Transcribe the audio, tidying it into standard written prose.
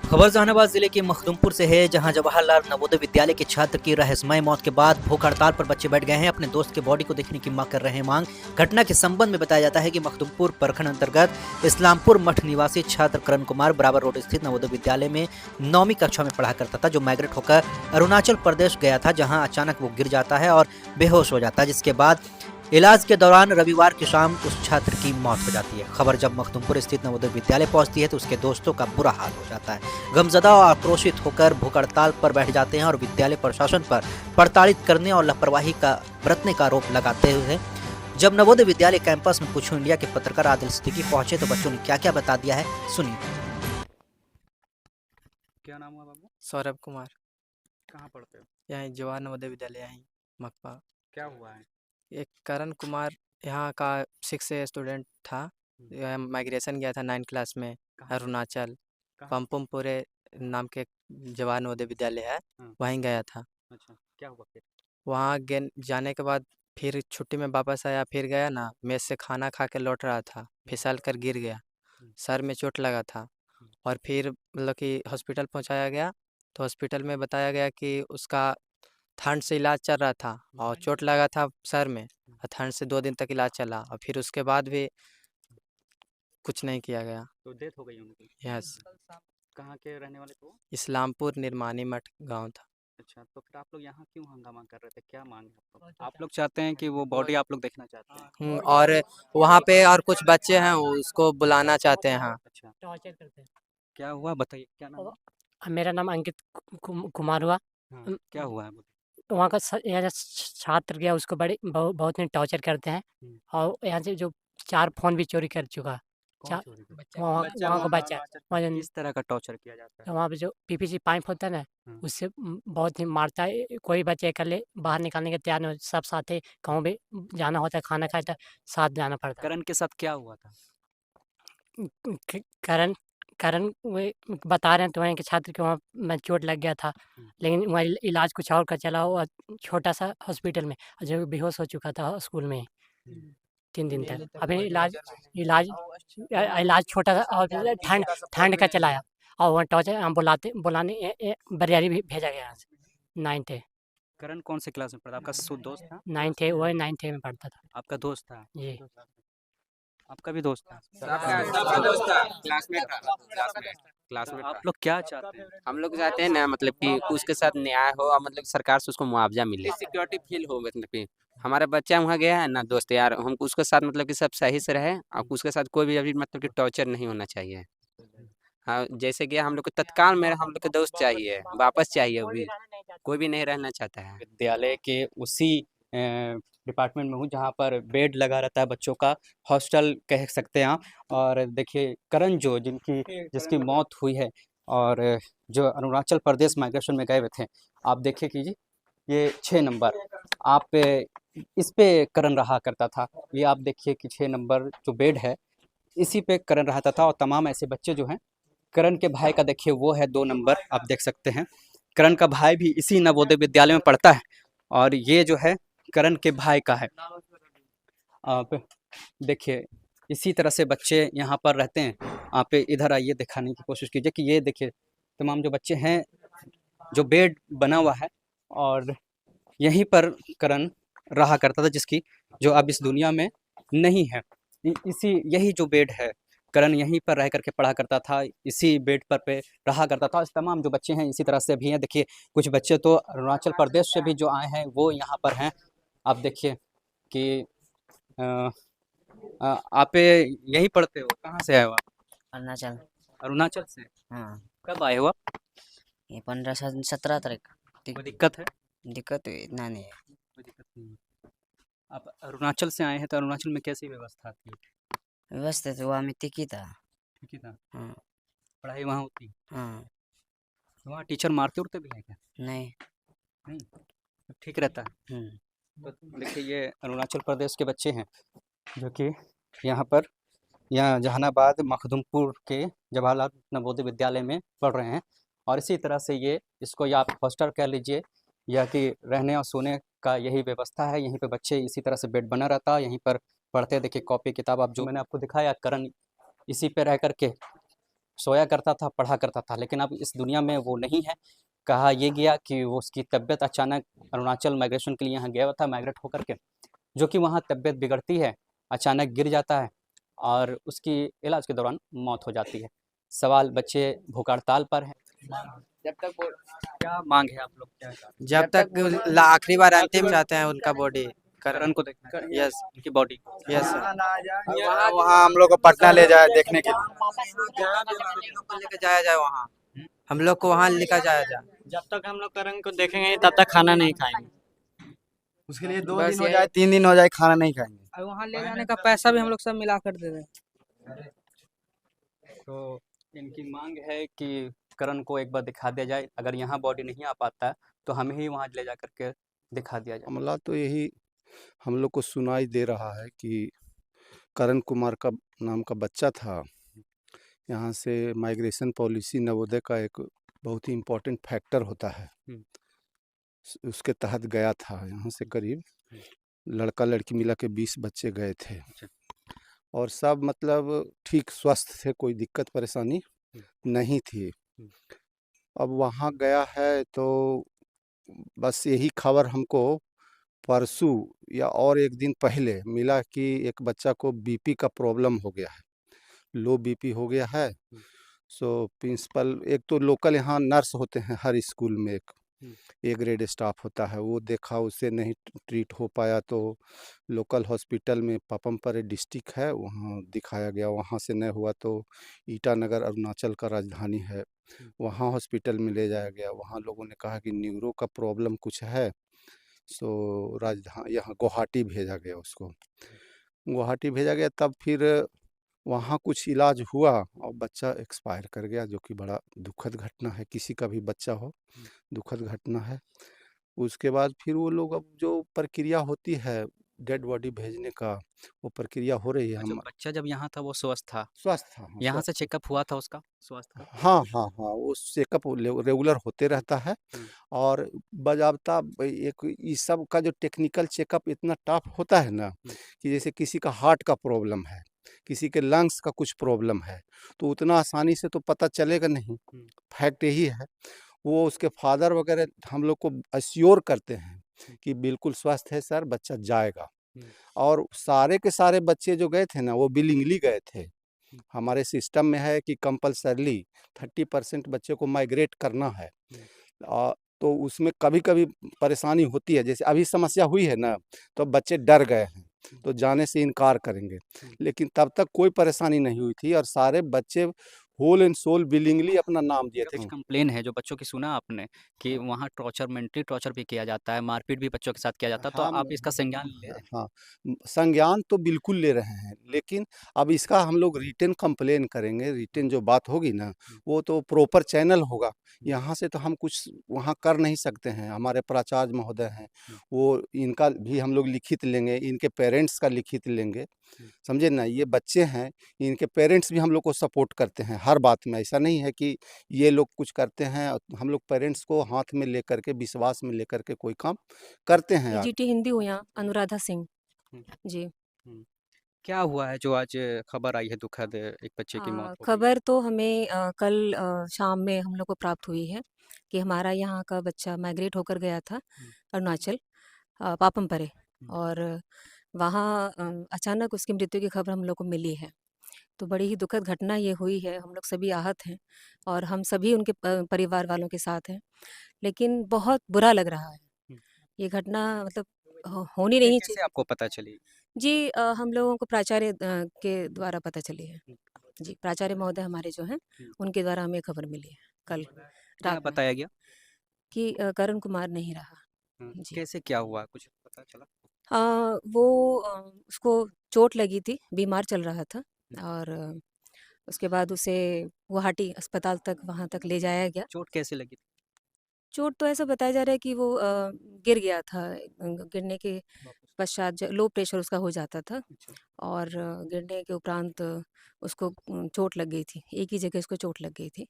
खबर जहानाबाद जिले के मखदुमपुर से है, जहां जवाहरलाल नवोदय विद्यालय के छात्र की रहस्यमय मौत के बाद भूख हड़ताल पर बच्चे बैठ गए हैं। अपने दोस्त के बॉडी को देखने की कर रहे हैं मांग। घटना के संबंध में बताया जाता है कि मखदुमपुर प्रखंड अंतर्गत इस्लामपुर मठ निवासी छात्र करण कुमार बराबर रोड स्थित नवोदय विद्यालय में 9वीं कक्षा में पढ़ा करता था, जो माइग्रेट होकर अरुणाचल प्रदेश गया था, जहाँ अचानक वो गिर जाता है और बेहोश हो जाता है, जिसके बाद इलाज के दौरान रविवार की शाम उस छात्र की मौत हो जाती है। खबर जब मखदुमपुर स्थित नवोदय विद्यालय पहुंचती है तो उसके दोस्तों का बुरा हाल हो जाता है। गमजदा और आक्रोशित होकर भूख हड़ताल पर बैठ जाते हैं और विद्यालय प्रशासन पर प्रताड़ित करने और लापरवाही का बरतने का आरोप लगाते हुए जब नवोदय विद्यालय कैंपस में पूछो इंडिया के पत्रकार आदिल सिद्दीकी पहुंचे तो बच्चों ने क्या क्या बता दिया है, सुनिए। क्या नाम हुआ बाबू? सौरभ कुमार। कहाँ पढ़ते हो? यहाँ जवाहर नवोदय विद्यालय यहीं मकपा। क्या हुआ है? एक करण कुमार यहाँ का 6 स्टूडेंट था। यहाँ माइग्रेशन गया था 9 क्लास में कहाँ? अरुणाचल। कहाँ? पंपुमपुरे नाम के जवाहर नवोदय विद्यालय है, वहीं गया था। अच्छा, क्या हुआ फिर? वहाँ जाने के बाद फिर छुट्टी में वापस आया, फिर गया ना मेस से खाना खा के लौट रहा था, फिसल कर गिर गया, सर में चोट लगा था और फिर मतलब कि हॉस्पिटल पहुँचाया गया तो हॉस्पिटल में बताया गया कि उसका ठंड से इलाज चल रहा था और चोट लगा था सर में और ठंड से 2 दिन तक इलाज चला और फिर उसके बाद भी कुछ नहीं किया गया। तो डेथ हो गई उनकी? यस। कहाँ के रहने वाले थे वो? इस्लामपुर निर्माणी मठ गांव था। अच्छा, तो फिर आप लोग यहाँ क्यों हंगामा कर रहे थे? क्या मांग है आप लोग? आप लोग चाहते हैं कि वो बॉडी आप लोग देखना चाहते हैं? और वहाँ पे और कुछ बच्चे हैं उसको बुलाना चाहते हैं। हाँ। अच्छा, टॉर्चर करते हैं। क्या हुआ बताइए, क्या नाम है? मेरा नाम अंकित कुमार हुआ। हाँ, क्या हुआ है? वहाँ का यहाँ जो छात्र गया उसको बड़े बहुत ही टॉर्चर करते हैं और यहाँ से जो 4 फ़ोन भी चोरी कर चुका। कौन चोरी करता है? वहाँ वहाँ का बच्चा वहाँ किस तरह का टॉर्चर किया जाता है? वहाँ पे जो पीपीसी पाइप होता है ना, उससे बहुत ही मारता है। कोई बच्चे अकेले बाहर निकालने के तैयार नहीं होते, सब साथ ही कहूँ भी जाना होता है, खाना खाए तो साथ जाना पड़ता है। करण के साथ क्या हुआ था? करण करण वे बता रहे हैं तो वहीं के छात्र के वहाँ में चोट लग गया था, लेकिन वहाँ इलाज कुछ और का चला हुआ छोटा सा हॉस्पिटल में, जो बेहोश हो चुका था स्कूल में 3 दिन तक। अभी इलाज इलाज इलाज छोटा सा और ठंड ठंड का चलाया और वहाँ टॉर्चर हम बुलाने बरियारी भी भेजा गया यहाँ से। 9th है। करण कौन से क्लास में पढ़ता? आपका दोस्त था? 9th है, वही 9th में पढ़ता था। आपका दोस्त था? जी। आपका भी दोस्त था? सबका दोस्त था, क्लासमेट था, क्लासमेट आप था। लोग क्या चाहते हैं? हम लोग चाहते हैं ना मतलब कि उसके साथ न्याय हो और मतलब सरकार से उसको मुआवजा मिले, सिक्योरिटी फील हो, मतलब कि हमारा बच्चा वहाँ गया है ना दोस्त यार, हम उसके साथ मतलब कि सब सही से रहे और उसके साथ कोई भी अभी मतलब कि टॉर्चर नहीं होना चाहिए। हाँ, जैसे कि हम लोग को तत्काल में हम लोग के दोस्त चाहिए, वापस चाहिए, अभी कोई भी नहीं रहना चाहता है। विद्यालय के उसी डिपार्टमेंट में हूँ जहाँ पर बेड लगा रहता है बच्चों का, हॉस्टल कह सकते हैं आप। और देखिए करण जो जिसकी मौत हुई है और जो अरुणाचल प्रदेश माइग्रेशन में गए हुए थे, आप देखिए कीजिए ये 6 नंबर, आप इस पे करण रहा करता था। ये आप देखिए कि 6 नंबर जो बेड है इसी पे करण रहता था और तमाम ऐसे बच्चे जो हैं, करण के भाई का देखिए वो है 2 नंबर, आप देख सकते हैं करण का भाई भी इसी नवोदय विद्यालय में पढ़ता है और ये जो है करण के भाई का है। आप देखिए इसी तरह से बच्चे यहाँ पर रहते हैं। आप इधर आइए, दिखाने की कोशिश कीजिए कि ये देखिए तमाम जो बच्चे हैं, जो बेड बना हुआ है और यहीं पर करण रहा करता था, जिसकी जो अब इस दुनिया में नहीं है। इसी यही जो बेड है, करण यहीं पर रह करके पढ़ा करता था, इसी बेड पर पे रहा करता था। तमाम जो बच्चे हैं इसी तरह से भी हैं। देखिए कुछ बच्चे तो अरुणाचल प्रदेश से भी जो आए हैं वो यहाँ पर हैं। आप देखिए कि अ, आप यहीं पढ़ते हो? कहाँ से आए हो आप? अरुणाचल। अरुणाचल से? हाँ, कब आए हो आप? ये 17 तारीख। कोई दिक्कत है? दिक्कत तो इतना नहीं है। कोई दिक्कत नहीं है। आप अरुणाचल से आए हैं तो अरुणाचल में कैसी व्यवस्था थी? व्यवस्था तो वहाँ में ठीक ही था। ठीक ही था? हाँ। पढ़ाई वहाँ होती? हाँ। तो वहाँ टीचर मारते उड़ते भी हैं क्या? नहीं। नहीं, तो ठीक रहता है। तो देखिए ये अरुणाचल प्रदेश के बच्चे हैं जो कि यहाँ जहानाबाद मखदुमपुर के जवाहरलाल नवोदय विद्यालय में पढ़ रहे हैं और इसी तरह से ये इसको या आप हॉस्टल कह लीजिए या कि रहने और सोने का यही व्यवस्था है। यहीं पे बच्चे इसी तरह से बेड बना रहता है, यहीं पर पढ़ते। देखिए कॉपी किताब आप जो मैंने आपको दिखाया, करण इसी पे रह करके सोया करता था, पढ़ा करता था, लेकिन अब इस दुनिया में वो नहीं है। कहा ये गया कि वो उसकी तबीयत अचानक अरुणाचल माइग्रेशन के लिए यहाँ गया हुआ था माइग्रेट होकर के, जो कि वहाँ तबीयत बिगड़ती है, अचानक गिर जाता है और उसकी इलाज के दौरान मौत हो जाती है। सवाल बच्चे भूख हड़ताल पर हैं। जब तक वो क्या मांग है आप लोग क्या चाहते हैं? जब तक आखिरी बार अंतिम चाहते हैं उनका बॉडी करण को देखना यस उनकी बॉडी यस सर। वहाँ हम लोग को पटना ले जाए देखने के लिए। लेकर जाया जाए वहाँ, हम लोग को वहाँ लेकर जाया जाए। जब तक हम लोग करण को देखेंगे तब तक खाना नहीं खाएंगे। उसके लिए 2 बस दिन हो यही- जाए 3 दिन हो जाए खाना नहीं खाएंगे। और वहाँ ले जाने का पैसा भी हम लोग सब मिला कर दे दें। तो इनकी मांग है कि करण को एक बार दिखा दिया जाए, अगर यहाँ बॉडी नहीं आ पाता तो हमें ही वहाँ ले जा करके दिखा दिया जाए। मामला तो यही हम लोग को सुनाई दे रहा है कि करण कुमार का नाम का बच्चा था, यहाँ से माइग्रेशन पॉलिसी नवोदय का एक बहुत ही इम्पोर्टेंट फैक्टर होता है, उसके तहत गया था। यहाँ से करीब लड़का लड़की मिला के 20 बच्चे गए थे और सब मतलब ठीक स्वस्थ थे, कोई दिक्कत परेशानी नहीं थी। अब वहाँ गया है तो बस यही खबर हमको परसों या और एक दिन पहले मिला कि एक बच्चा को बीपी का प्रॉब्लम हो गया है, लो बीपी हो गया है। सो प्रिंसिपल, एक तो लोकल यहाँ नर्स होते हैं हर स्कूल में, एक ए ग्रेड स्टाफ होता है, वो देखा, उससे नहीं ट्रीट हो पाया तो लोकल हॉस्पिटल में पापमपरे डिस्ट्रिक्ट है वहाँ दिखाया गया, वहाँ से नहीं हुआ तो ईटानगर अरुणाचल का राजधानी है, वहाँ हॉस्पिटल में ले जाया गया। वहाँ लोगों ने कहा कि न्यूरो का प्रॉब्लम कुछ है, सो राजधानी यहाँ गुवाहाटी भेजा गया उसको। गुवाहाटी भेजा गया तब फिर वहाँ कुछ इलाज हुआ और बच्चा एक्सपायर कर गया, जो कि बड़ा दुखद घटना है, किसी का भी बच्चा हो दुखद घटना है। उसके बाद फिर वो लोग अब जो प्रक्रिया होती है डेड बॉडी भेजने का, वो प्रक्रिया हो रही है। अच्छा, हम बच्चा जब यहाँ था वो स्वस्थ था, स्वस्थ था, हाँ, यहाँ से स्वस्थ। चेकअप हुआ था उसका स्वास्थ्य का? हाँ हाँ हाँ, वो चेकअप रेगुलर होते रहता है और बाजाबता एक इस सब का जो टेक्निकल चेकअप इतना टफ होता है ना कि जैसे किसी का हार्ट का प्रॉब्लम है, किसी के लंग्स का कुछ प्रॉब्लम है, तो उतना आसानी से तो पता चलेगा नहीं। फैक्ट यही है, वो उसके फादर वगैरह हम लोग को अश्योर करते हैं कि बिल्कुल स्वस्थ है सर, बच्चा जाएगा। और सारे के सारे बच्चे जो गए थे ना वो बिलिंगली गए थे। हमारे सिस्टम में है कि कंपलसरली 30% बच्चे को माइग्रेट करना है। तो उसमें कभी कभी परेशानी होती है, जैसे अभी समस्या हुई है ना, तो बच्चे डर गए हैं तो जाने से इनकार करेंगे, लेकिन तब तक कोई परेशानी नहीं हुई थी और सारे बच्चे होल एंड सोल विलिंगली अपना नाम दिए थे। कुछ कंप्लेन है जो बच्चों की सुना आपने कि वहाँ टॉर्चर, मेंटली टॉर्चर भी किया जाता है, मारपीट भी बच्चों के साथ किया जाता है, तो हाँ, आप इसका संज्ञान ले रहे हैं? हाँ, संज्ञान तो बिल्कुल ले रहे हैं, लेकिन अब इसका हम लोग रिटन कंप्लेन करेंगे। रिटन जो बात होगी ना वो तो प्रॉपर चैनल होगा, यहाँ से तो हम कुछ वहाँ कर नहीं सकते हैं। हमारे प्राचार्य महोदय हैं, वो इनका भी हम लोग लिखित लेंगे, इनके पेरेंट्स का लिखित लेंगे, समझे ना। ये बच्चे हैं, इनके पेरेंट्स भी हम लोग को सपोर्ट करते हैं हर बात में, ऐसा नहीं है कि ये लोग कुछ करते हैं। हम लोग पेरेंट्स को हाथ में लेकर के, विश्वास में लेकर के कोई काम करते हैं। जीटी हिंदी हुआ अनुराधा सिंह जी। क्या हुआ है जो आज खबर आई है दुखद, एक बच्चे की मौत हो गई? खबर तो हमें कल शाम में हम लोग को प्राप्त हुई है कि हमारा यहाँ का बच्चा माइग्रेट होकर गया था अरुणाचल पापमपरे, और वहाँ अचानक उसकी मृत्यु की खबर हम लोग को मिली है। तो बड़ी ही दुखद घटना ये हुई है, हम लोग सभी आहत हैं और हम सभी उनके परिवार वालों के साथ हैं, लेकिन बहुत बुरा लग रहा है ये घटना, मतलब होनी नहीं कैसे चाहिए। आपको पता चली? जी हम लोगों को प्राचार्य के द्वारा पता चली है जी। प्राचार्य महोदय हमारे जो हैं उनके द्वारा हमें खबर मिली है कल क्या रात में बताया गया? कि करण कुमार नहीं रहा जी। कैसे क्या हुआ कुछ पता चला? वो उसको चोट लगी थी, बीमार चल रहा था और उसके बाद उसे गुवाहाटी अस्पताल तक वहाँ तक ले जाया गया। चोट कैसे लगी थी? चोट तो ऐसा बताया जा रहा है कि वो गिर गया था, गिरने के पश्चात लो प्रेशर उसका हो जाता था और गिरने के उपरांत उसको चोट लग गई थी, एक ही जगह उसको चोट लग गई थी।